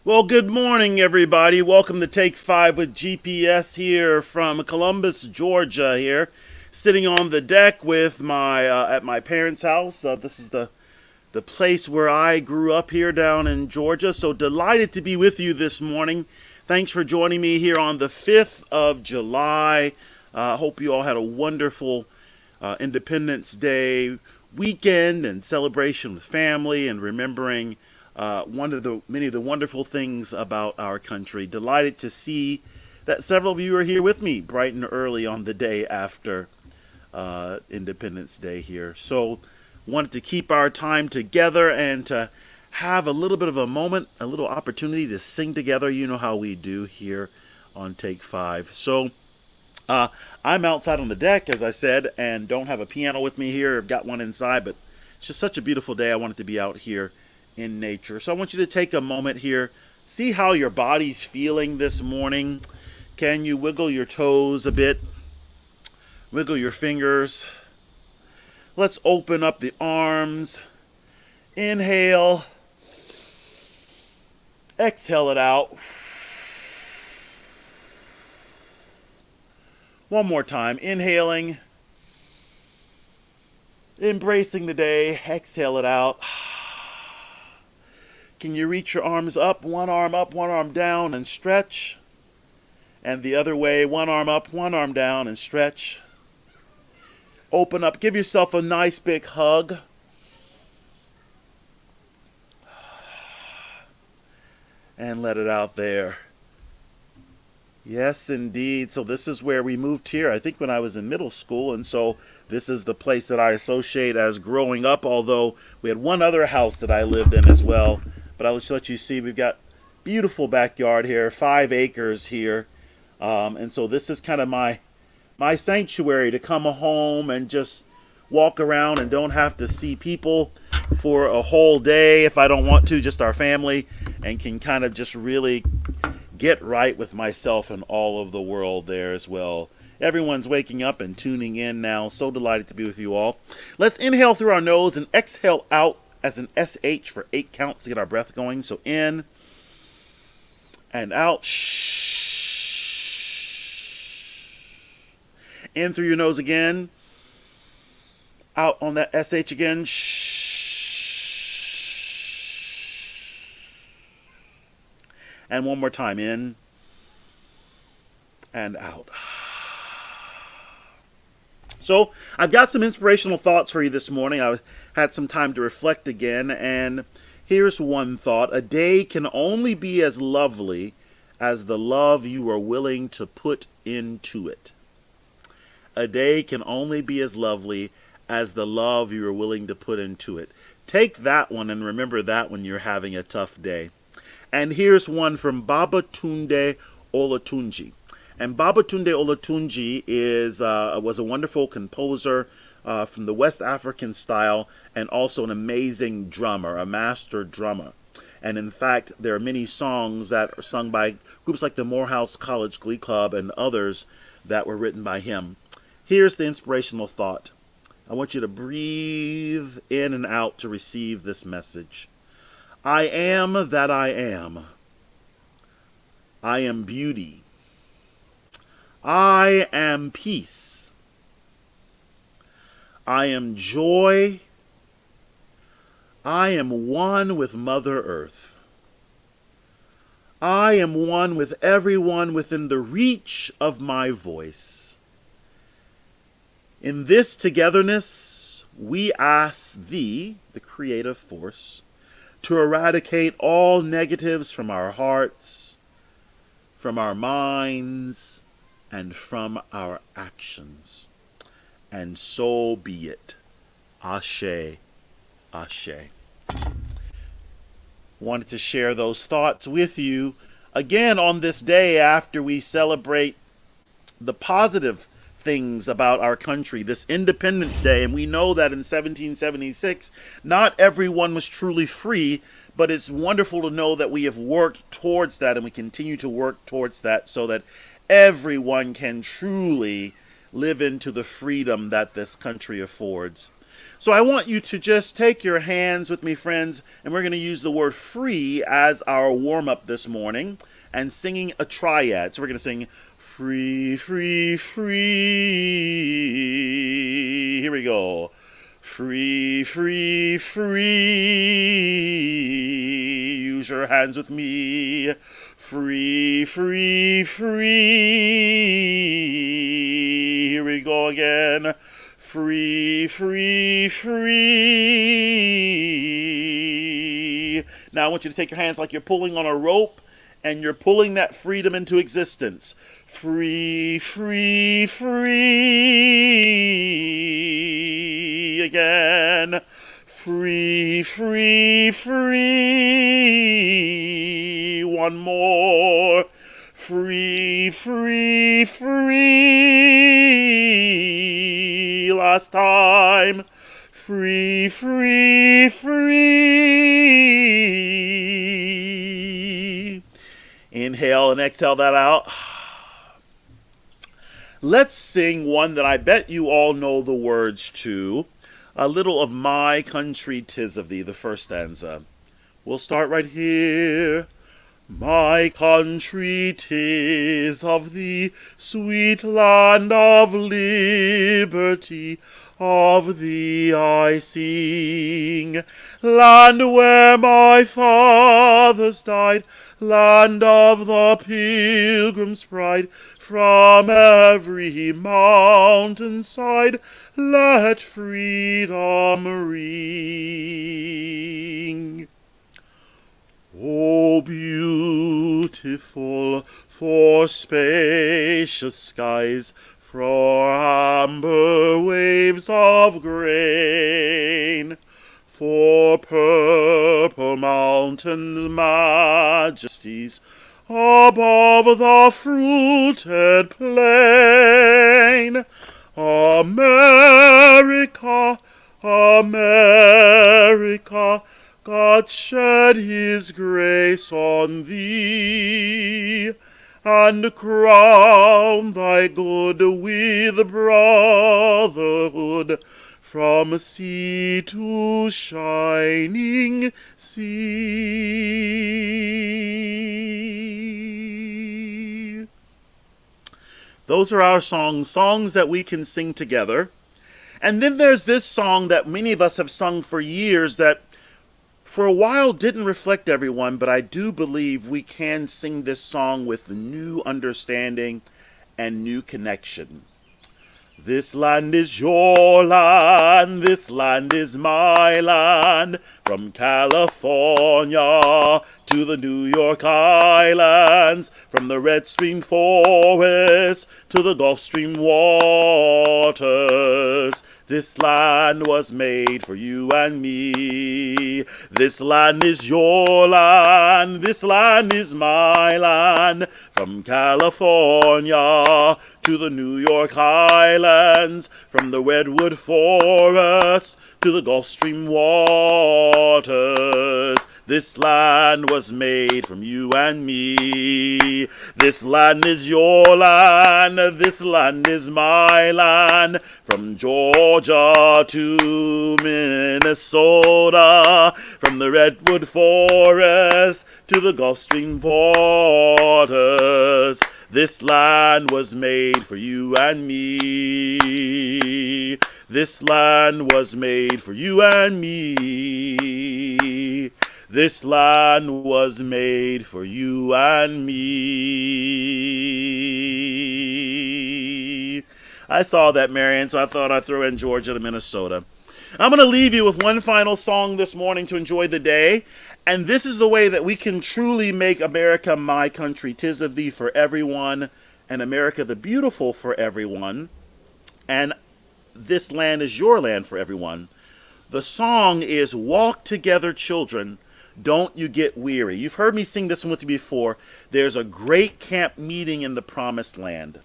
Well, good morning, everybody. Welcome to Take 5 with GPS here from Columbus, Georgia. Here, sitting on the deck with my at my parents' house. This is the place where I grew up here down in Georgia. So delighted to be with you this morning. Thanks for joining me here on the 5th of July. Hope you all had a wonderful Independence Day weekend and celebration with family and remembering one of the many of the wonderful things about our country. Delighted to see that several of you are here with me bright and early on the day after Independence Day here. So wanted to keep our time together and to have a little bit of a moment, a little opportunity to sing together. You know how we do here on Take 5. So uh, I'm outside on the deck, as I said, and don't have a piano with me here. I've got one inside, but it's just such a beautiful day. I wanted to be out here in nature. So I want you to take a moment here, see how your body's feeling this morning. Can you wiggle your toes a bit? Wiggle your fingers. Let's open up the arms. Inhale. Exhale it out. One more time. Inhaling. Embracing the day. Exhale it out. Can you reach your arms up, one arm down, and stretch? And the other way, one arm up, one arm down, and stretch. Open up. Give yourself a nice big hug. And let it out there. Yes, indeed. So this is where we moved here, I think when I was in middle school. And so this is the place that I associate as growing up, although we had one other house that I lived in as well. But I'll just let you see, we've got beautiful backyard here, 5 acres here. And so this is kind of my sanctuary to come home and just walk around and don't have to see people for a whole day if I don't want to, just our family, and can kind of just really get right with myself and all of the world there as well. Everyone's waking up and tuning in now. So delighted to be with you all. Let's inhale through our nose and exhale out as an SH for 8 counts to get our breath going. So in and out. In through your nose again. Out on that SH again. And one more time. In and out. So I've got some inspirational thoughts for you this morning. I had some time to reflect again, and here's one thought. A day can only be as lovely as the love you are willing to put into it. A day can only be as lovely as the love you are willing to put into it. Take that one and remember that when you're having a tough day. And here's one from Babatunde Olatunji. And Babatunde Olatunji was a wonderful composer from the West African style and also an amazing drummer, a master drummer. And in fact, there are many songs that are sung by groups like the Morehouse College Glee Club and others that were written by him. Here's the inspirational thought. I want you to breathe in and out to receive this message. I am that I am. I am beauty. I am peace. I am joy. I am one with Mother Earth. I am one with everyone within the reach of my voice. In this togetherness, we ask Thee, the creative force, to eradicate all negatives from our hearts, from our minds, and from our actions. And so be it. Ashe, Ashe. Wanted to share those thoughts with you again on this day after we celebrate the positive things about our country, this Independence Day. And we know that in 1776, not everyone was truly free, but it's wonderful to know that we have worked towards that and we continue to work towards that so that everyone can truly live into the freedom that this country affords. So I want you to just take your hands with me, friends, and we're going to use the word free as our warm-up this morning and singing a triad. So we're going to sing free, free, free. Here we go. Free, free, free. Use your hands with me. Free, free, free. Here we go again. Free, free, free. Now I want you to take your hands like you're pulling on a rope and you're pulling that freedom into existence. Free, free, free. Again. Free, free, free. One more. Free, free, free. Last time. Free, free, free. Inhale and exhale that out. Let's sing one that I bet you all know the words to. A little of My Country 'Tis of Thee, the first stanza. We'll start right here. My country 'tis of thee, sweet land of liberty, of thee I sing. Land where my fathers died, land of the Pilgrim's pride, from every mountain side, let freedom ring. Oh, beautiful for spacious skies, for amber waves of grain, for purple mountain majesties, above the fruited plain. America, America, God shed his grace on thee, and crown thy good with brotherhood, from sea to shining sea. Those are our songs that we can sing together. And then there's this song that many of us have sung for years that for a while didn't reflect everyone, but I do believe we can sing this song with new understanding and new connection. This land is your land, this land is my land, from California to the New York Islands, from the Red Stream forest to the Gulf Stream waters. This land was made for you and me. This land is your land, this land is my land, from California to the New York Islands, from the Redwood Forest to the Gulf Stream waters. This land was made from you and me. This land is your land, this land is my land, from Georgia to Minnesota, from the Redwood Forest to the Gulf Stream waters. This land was made for you and me. This land was made for you and me. This land was made for you and me. I saw that, Marion, so I thought I'd throw in Georgia to Minnesota. I'm going to leave you with one final song this morning to enjoy the day. And this is the way that we can truly make America my country. 'Tis of thee for everyone, and America the beautiful for everyone. And this land is your land for everyone. The song is Walk Together, Children, Don't You Get Weary. You've heard me sing this one with you before. There's a great camp meeting in the Promised Land.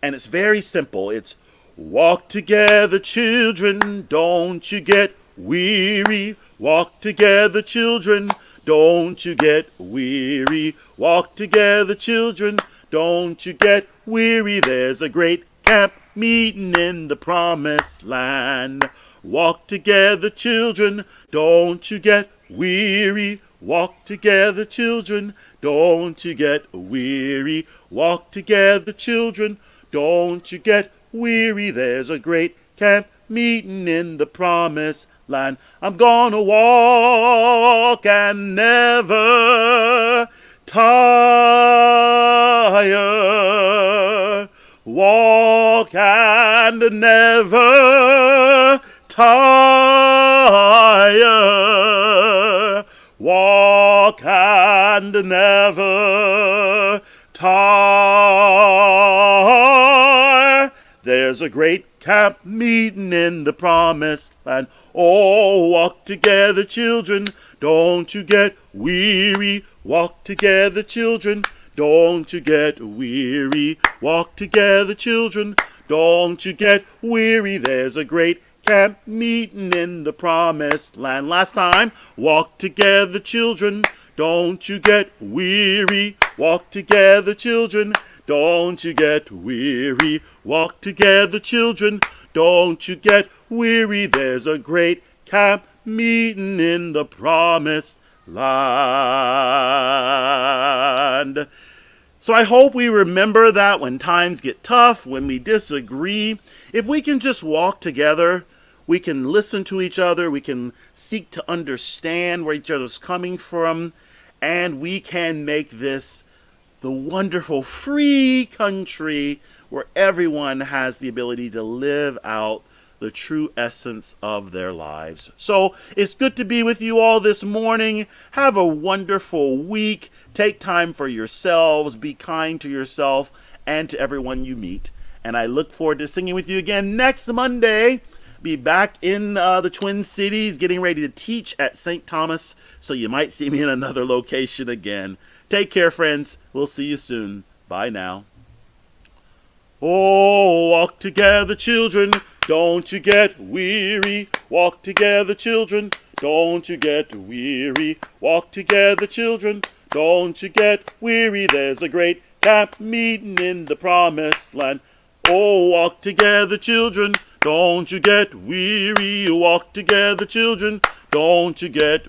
And it's very simple. It's walk together, children, don't you get weary. Walk together, children, don't you get weary. Walk together, children, don't you get weary. There's a great camp meeting in the promised land. Walk together, children, don't you get weary. Walk together, children, don't you get weary. Walk together, children, don't you get weary. There's a great camp meeting in the promised land. I'm gonna walk and never tire. Walk and never tire. Walk and never tire. There's a great camp meeting in the promised land. Oh, walk together, children, don't you get weary. Walk together, children, don't you get weary. Walk together, children, don't you get weary. There's a great camp meeting in the promised land. Last time, walk together, children, don't you get weary. Walk together, children, don't you get weary. Walk together, children, don't you get weary. There's a great camp meeting in the promised land. So I hope we remember that when times get tough, when we disagree, if we can just walk together, we can listen to each other, we can seek to understand where each other's coming from, and we can make this the wonderful free country where everyone has the ability to live out the true essence of their lives. So it's good to be with you all this morning. Have a wonderful week. Take time for yourselves. Be kind to yourself and to everyone you meet. And I look forward to singing with you again next Monday. Be back in the Twin Cities getting ready to teach at St. Thomas. So you might see me in another location again. Take care, friends. We'll see you soon. Bye now. Oh, walk together, children, don't you get weary. Walk together, children, don't you get weary. Walk together, children, don't you get weary. There's a great camp meeting in the promised land. Oh, walk together, children, don't you get weary. Walk together, children, don't you get